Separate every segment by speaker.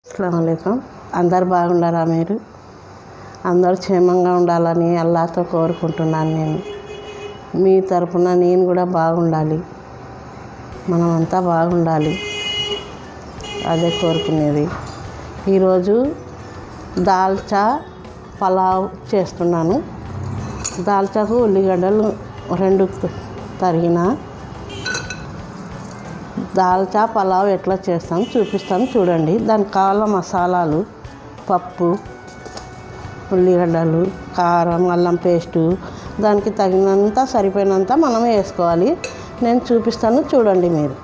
Speaker 1: అస్సలాముఅలైకుం. అందరు బాగుండారా? మీరు అందరూ క్షేమంగా ఉండాలని అల్లాహ్తో కోరుకుంటున్నాను. మీ తరపున నేను కూడా బాగుండాలి, మనమంతా బాగుండాలి, అదే కోరుకునేది. ఈరోజు దాల్చా పలావ్ చేస్తున్నాను. దాల్చాకు ఉల్లిగడ్డలు 2 తరిగిన. దాల్చా పలావ్ ఎట్లా చేస్తాం చూపిస్తాను చూడండి. దానికి కావాల మసాలాలు: పప్పు, ఉల్లిగడ్డలు, కారం, అల్లం పేస్టు, దానికి తగినంత సరిపోయినంత మనం వేసుకోవాలి. నేను చూపిస్తాను చూడండి. మీరు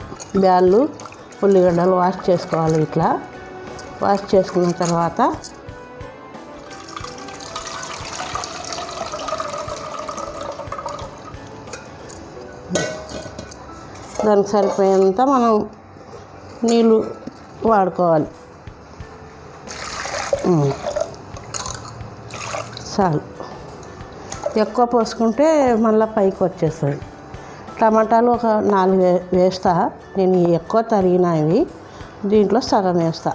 Speaker 1: బ్యాళ్ళు, ఉల్లిగడ్డలు వాష్ చేసుకోవాలి. ఇట్లా వాష్ చేసుకున్న తర్వాత దానికి సరిపోయేంత మనం నీళ్ళు వాడుకోవాలి. చాలు. ఎక్కువ పోసుకుంటే మళ్ళీ పైకి వచ్చేస్తుంది. టమాటాలు ఒక 4 వేస్తా. నేను ఎక్కువ తరిగినవి దీంట్లో సగం వేస్తా.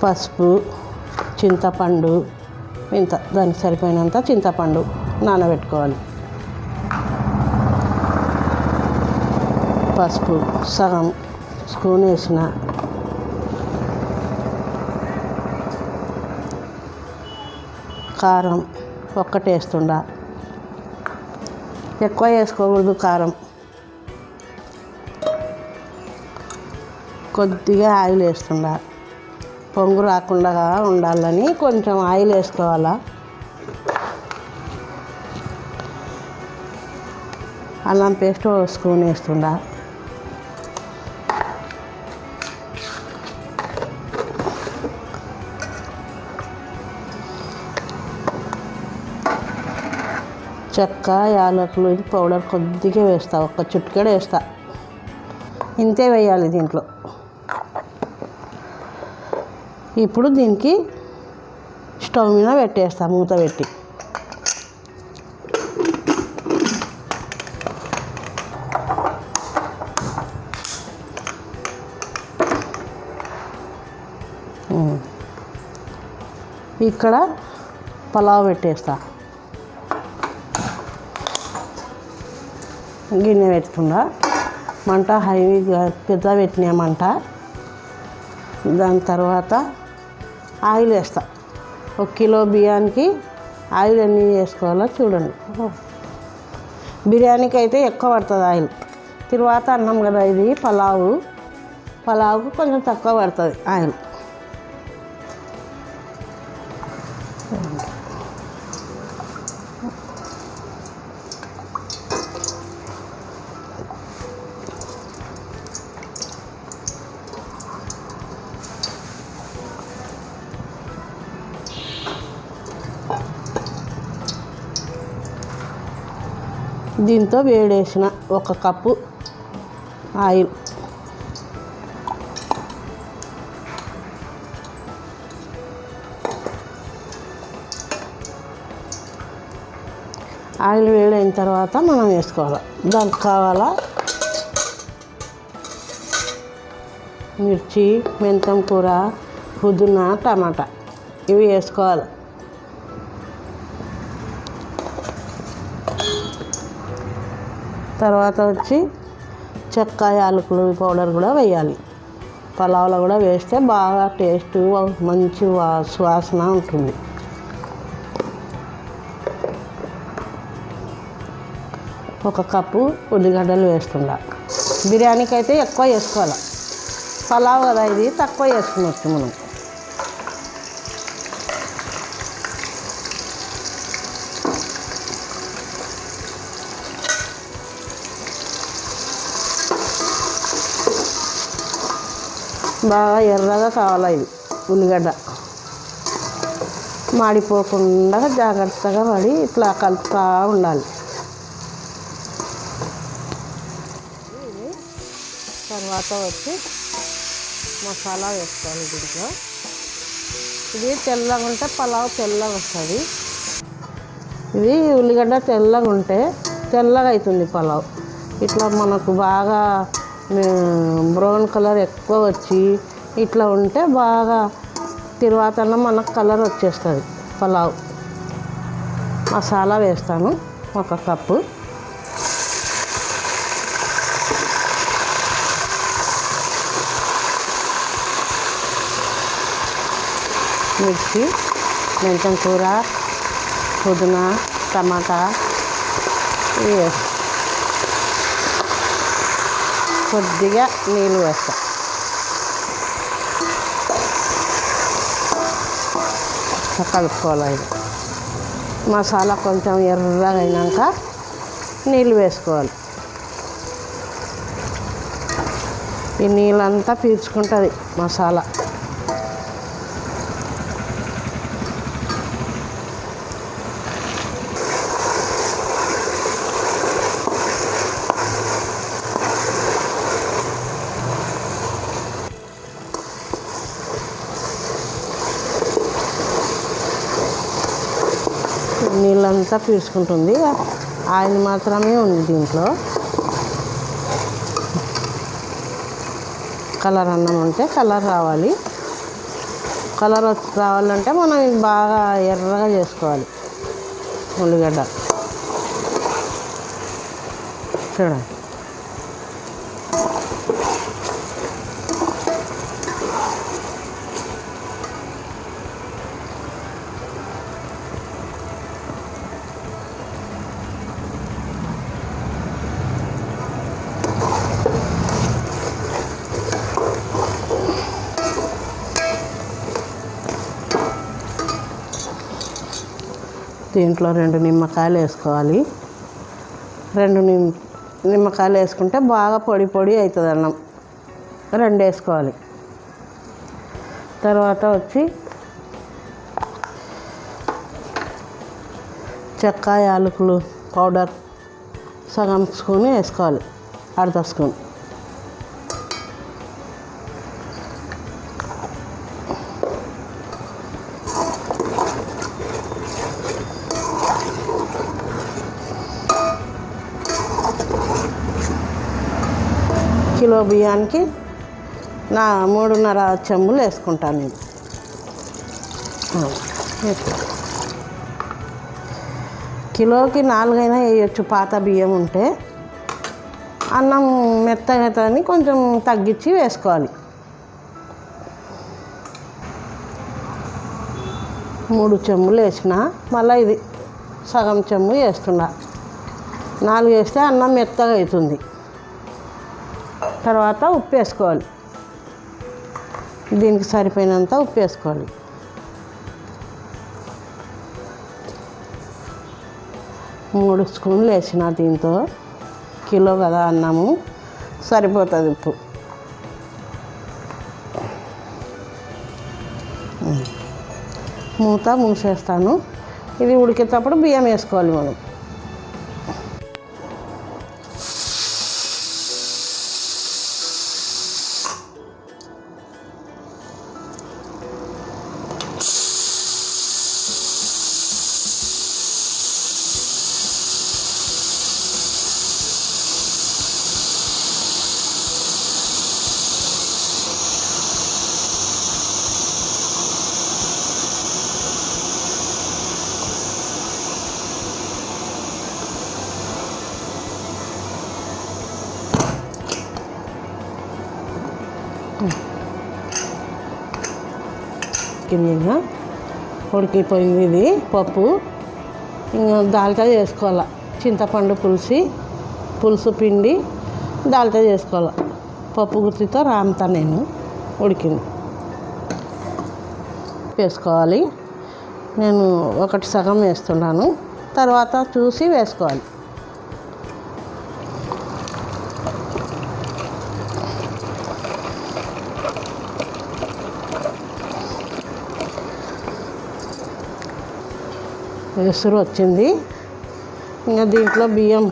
Speaker 1: పసుపు, చింతపండు ఇంత, దానికి సరిపోయినంత చింతపండు నానబెట్టుకోవాలి. పసుపు సగం స్పూన్ వేసిన. కారం ఒక్కటి వేస్తుండా, ఎక్కువ వేసుకోకూడదు కారం. కొద్దిగా ఆయిల్ వేస్తుండా, పొంగు రాకుండా ఉండాలని కొంచెం ఆయిల్ వేసుకోవాలా. అల్లం పేస్ట్ 1 స్పూన్ వేస్తుండా. చెక్క, యాలకులు పౌడర్ కొద్దిగా వేస్తా, 1 చిటికెడు వేస్తా. ఇంతే వేయాలి దీంట్లో. ఇప్పుడు దీనికి స్టవ్ మీద పెట్టేస్తా, మూత పెట్టి. ఇక్కడ పలావ్ పెట్టేస్తా. గిన్నె పెట్టుకుండా మంట హైగా పెద్ద పెట్టినా మంట. దాని తర్వాత ఆయిల్ వేస్తా. 1 కిలో బియ్యానికి ఆయిల్ ఎన్ని వేసుకోవాలో చూడండి. బిర్యానీకి అయితే ఎక్కువ పడుతుంది ఆయిల్. తర్వాత అన్నం కదా ఇది పలావుకు కొంచెం తక్కువ పడుతుంది ఆయిల్. దీంతో వేడేసిన 1 కప్పు ఆయిల్. ఆయిల్ వేడైన తర్వాత మనం వేసుకోవాలి. దానికి కావాలా మిర్చి, మెంతం కూర, పుదీనా, టమాటా ఇవి వేసుకోవాలి. తర్వాత వచ్చి చెక్క, యాలకులు పౌడర్ కూడా వేయాలి. పలావ్లో కూడా వేస్తే బాగా టేస్ట్, మంచి సువాసన ఉంటుంది. ఒక కప్పు ఉల్లిగడ్డలు వేస్తుండా. బిర్యానీకి అయితే ఎక్కువ వేసుకోవాలి. పలావ్ కదా ఇది, తక్కువ వేసుకున్నట్టు మనం. బాగా ఎర్రగా కావాలి ఇది ఉల్లిగడ్డ. మాడిపోకుండా జాగ్రత్తగా పడి ఇట్లా కలుపుతూ ఉండాలి. తర్వాత వచ్చి మసాలా వేసుకోవాలి దీంట్లో. ఇది తెల్లగా ఉంటే పలావ్ తెల్లగా వస్తుంది. ఇది ఉల్లిగడ్డ తెల్లగా ఉంటే తెల్లగా అవుతుంది పలావ్. ఇట్లా మనకు బాగా బ్రౌన్ కలర్ ఎక్కువ వచ్చి ఇట్లా ఉంటే బాగా తర్వాత మనకు కలర్ వచ్చేస్తుంది పలావ్. మసాలా వేస్తాను 1 కప్పు. మిర్చి, మెంతం కూర, పుదీనా, టమాటా ఇవి కొద్దిగా నీళ్ళు వేస్తా. కలుపుకోవాలి. ఇది మసాలా కొంచెం ఎర్రగా అయినాక నీళ్ళు వేసుకోవాలి. ఈ నీళ్ళంతా పీల్చుకుంటుంది మసాలా. నీళ్ళంతా పీల్చుకుంటుంది. ఆయిల్ మాత్రమే ఉంది దీంట్లో. కలర్ అన్నం అంటే కలర్ రావాలి. కలర్ రావాలంటే మనం ఇది బాగా ఎర్రగా చేసుకోవాలి. ఉల్లిగడ్డ చూడండి. దీంట్లో 2 నిమ్మకాయలు వేసుకోవాలి. 2 నిమ్మకాయలు వేసుకుంటే బాగా పొడి పొడి అవుతుంది అన్నం. 2 వేసుకోవాలి. తర్వాత వచ్చి చెక్క యాలకులు పౌడర్ సగం స్పూన్ వేసుకోవాలి. 1/2 స్పూన్. కిలో బియ్యానికి 3.5 చెంబులు వేసుకుంటాను నేను. కిలోకి 4 అయినా వేయచ్చు. పాత బియ్యం ఉంటే అన్నం మెత్తగా అవుతుందని కొంచెం తగ్గించి వేసుకోవాలి. 3 చెంబులు వేసిన మళ్ళీ ఇది సగం చెంబు వేస్తున్నా. 4 వేస్తే అన్నం మెత్తగా అవుతుంది. తర్వాత ఉప్పు వేసుకోవాలి. దీనికి సరిపోయినంత ఉప్పు వేసుకోవాలి. మూడు స్పూన్లు వేసిన దీంతో కిలో కదా అన్నము సరిపోతుంది ఉప్పు. మూత మూసేస్తాను. ఇది ఉడికేటప్పుడు బియ్యం వేసుకోవాలి మనం. కింద ఉడికిపోయింది. ఇది పప్పు ఇంకా దాల్చా చేసుకోవాలి. చింతపండు పులుసు పిండి దాల్చా చేసుకోవాలి. పప్పు గుత్తితో రాముతా నేను. ఉడికింది వేసుకోవాలి. నేను ఒకటి సగం వేస్తున్నాను, తర్వాత చూసి వేసుకోవాలి. ఎసురు వచ్చింది. ఇంకా దీంట్లో బియ్యం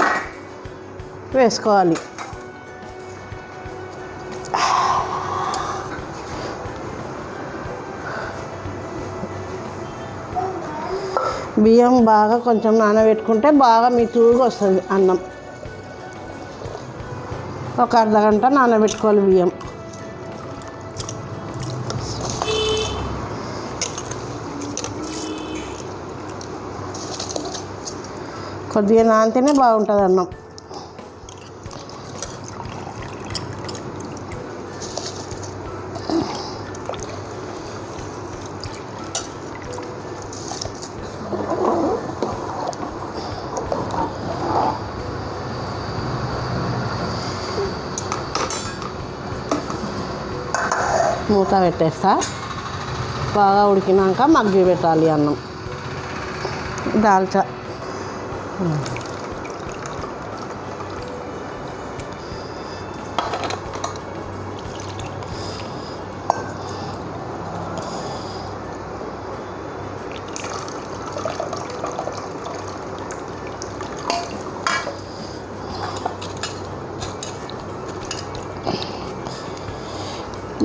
Speaker 1: వేసుకోవాలి. బియ్యం బాగా కొంచెం నానబెట్టుకుంటే బాగా మితుగా వస్తుంది అన్నం. ఒక అర్ధగంట నానబెట్టుకోవాలి బియ్యం. కొద్దిగా నానితేనే బాగుంటుంది అన్నం. మూత పెట్టేస్తా. బాగా ఉడికినాక మగ్గి పెట్టాలి అన్నం. దాల్చా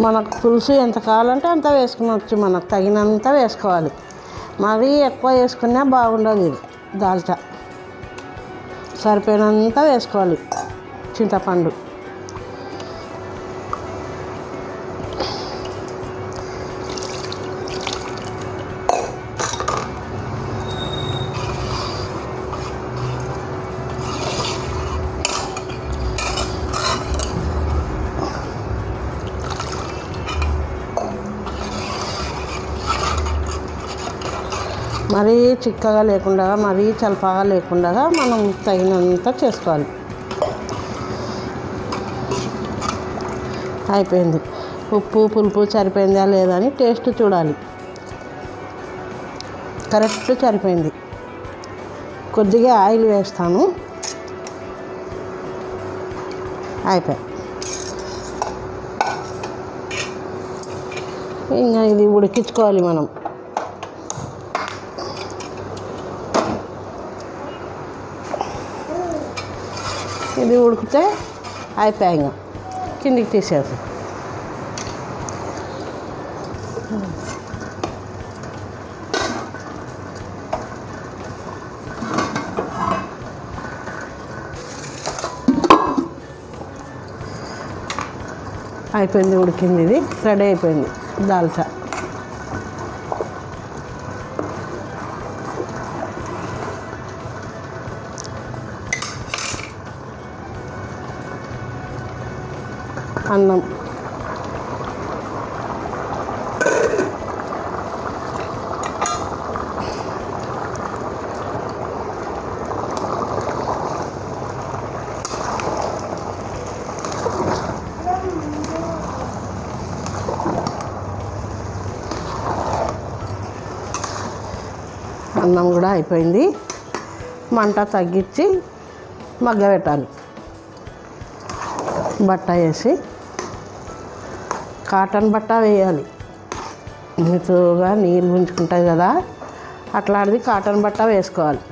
Speaker 1: మనకు పులుసు ఎంత కావాలంటే అంత వేసుకునవచ్చు. మనకు తగినంత వేసుకోవాలి. మరీ ఎక్కువ వేసుకున్నా బాగుండదు. ఇది దాల్చా సరిపోయినంత వేసుకోవాలి. చింతపండు మరీ చిక్కగా లేకుండా మరీ చల్పగా లేకుండా మనం తగినంత చేసుకోవాలి. అయిపోయింది. ఉప్పు పులుపు సరిపోయిందా లేదా అని టేస్ట్ చూడాలి. కరెక్ట్ సరిపోయింది. కొద్దిగా ఆయిల్ వేస్తాను. అయిపోయి ఇంకా ఇది ఉడికించుకోవాలి మనం. ఇది ఉడికితే అయిపోయి ఇంకా కిందికి తీసేది. అయిపోయింది, ఉడికింది. ఇది రెడీ అయిపోయింది దాల్చా. అన్నం అన్నం కూడా అయిపోయింది. మంట తగ్గించి మగ్గబెట్టాలి. బట్ట వేసి కాటన్ బట్ట వేయాలి. మితుగా నీళ్ళు గుంజుకుంటాయి కదా, అట్లాంటిది కాటన్ బట్ట వేసుకోవాలి.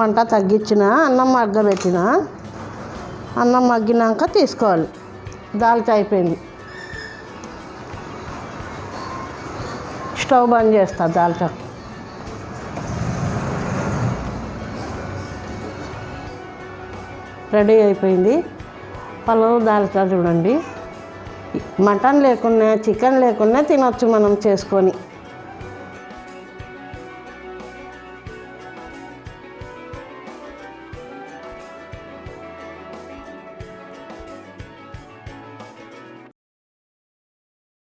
Speaker 1: మంట తగ్గించిన అన్నం మగ్గబెట్టిన అన్నం మగ్గినాక తీసుకోవాలి. దాల్చా అయిపోయింది. స్టవ్ బంద్ చేస్తా. దాల్చా రెడీ అయిపోయింది. పలావ్ దాల్చా చూడండి. మటన్ లేకున్నా చికెన్ లేకున్నా తినొచ్చు మనం చేసుకొని.